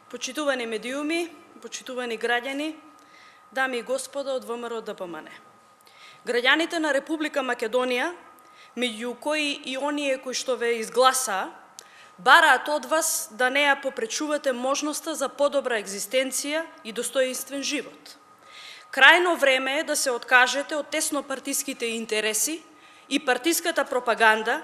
Почитувани медиуми, почитувани граѓани, дами и господа од ВМРО ДПМН. Граѓаните на Република Македонија, меѓу кои и оние кои што ве изгласаа, бараат од вас да не ја попречувате можноста за подобра екзистенција и достоинствен живот. Крајно време е да се откажете од теснопартиските интереси и партиската пропаганда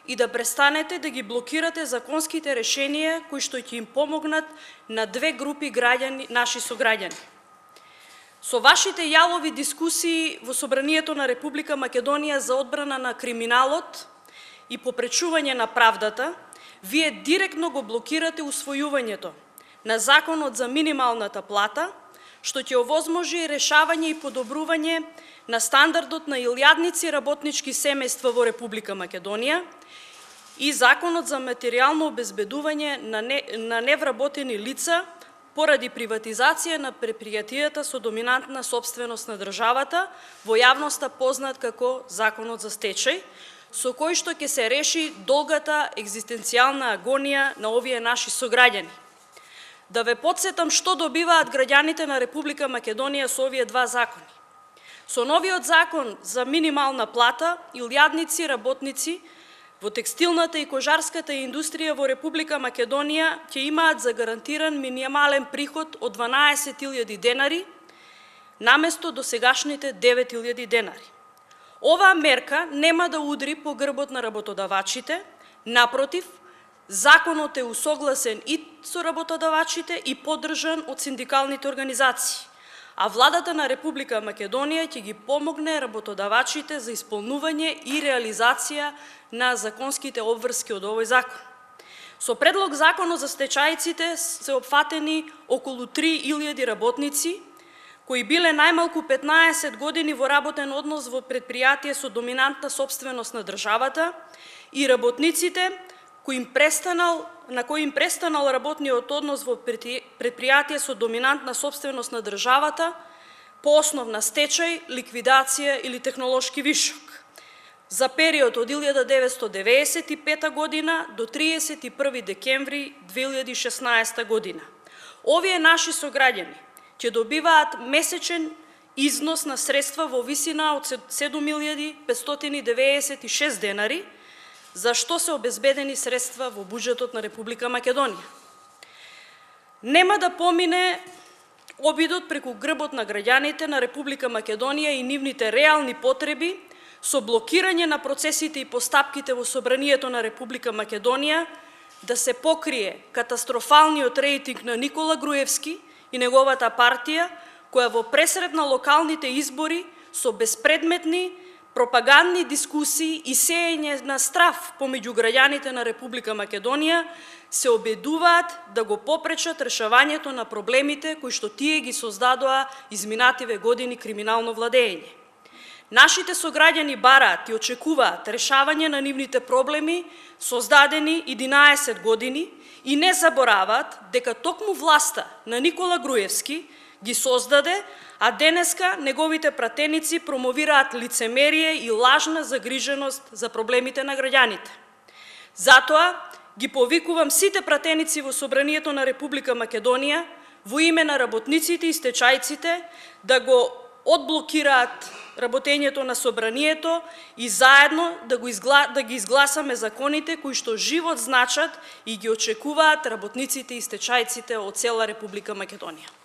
и да престанете да ги блокирате законските решенија кои што ќе им помогнат на две групи граѓани, наши сограѓани. Со вашите јалови дискусии во Собранието на Република Македонија за одбрана на криминалот и попречување на правдата, вие директно го блокирате усвојувањето на Законот за минималната плата, што ќе овозможи решавање и подобрување на стандардот на илјадници работнички семејства во Република Македонија и Законот за материјално обезбедување на невработени лица поради приватизација на предпријатијата со доминантна собственост на државата, во јавноста познат како Законот за стечај, со кој што ќе се реши долгата екзистенцијална агонија на овие наши сограѓани. Да ве потсетам што добиваат граѓаните на Република Македонија со овие два закони. Со новиот закон за минимална плата, илјадници работници во текстилната и кожарската индустрија во Република Македонија ќе имаат загарантиран минимален приход од 12.000 денари, наместо досегашните 9.000 денари. Оваа мерка нема да удри по грбот на работодавачите, напротив, законот е усогласен и со работодавачите и поддржан од синдикалните организации, а владата на Република Македонија ќе ги помогне работодавачите за исполнување и реализација на законските обврски од овој закон. Со предлог законот за стечајците се опфатени околу 3.000 работници, кои биле најмалку 15 години во работен однос во предпријатие со доминантна собственост на државата и работниците на кои им престанал работниот однос во предпријатие со доминантна собственост на државата по основ на стечај, ликвидација или технолошки вишок за период од 1995 година до 31 декември 2016 година. Овие наши сограѓани ќе добиваат месечен износ на средства во висина од 7.596 денари, за што се обезбедени средства во буџетот на Република Македонија. Нема да помине обидот преку грбот на граѓаните на Република Македонија и нивните реални потреби со блокирање на процесите и постапките во Собранието на Република Македонија да се покрие катастрофалниот рейтинг на Никола Груевски и неговата партија, која во пресред на локалните избори со безпредметни пропагандни дискусии и сеење на страв помеѓу граѓаните на Република Македонија се обидуваат да го попречат решавањето на проблемите кои што тие ги создадоа изминативе години криминално владење. Нашите сограѓани бараат и очекуваат решавање на нивните проблеми создадени 11 години и не забораваат дека токму власта на Никола Груевски ги создаде, а денеска неговите пратеници промовираат лицемерие и лажна загриженост за проблемите на граѓаните. Затоа ги повикувам сите пратеници во Собранието на Република Македонија во име на работниците и стечајците да го одблокираат работењето на Собранието и заедно да ги изгласаме законите кои што живот значат и ги очекуваат работниците и стечајците од цела Република Македонија.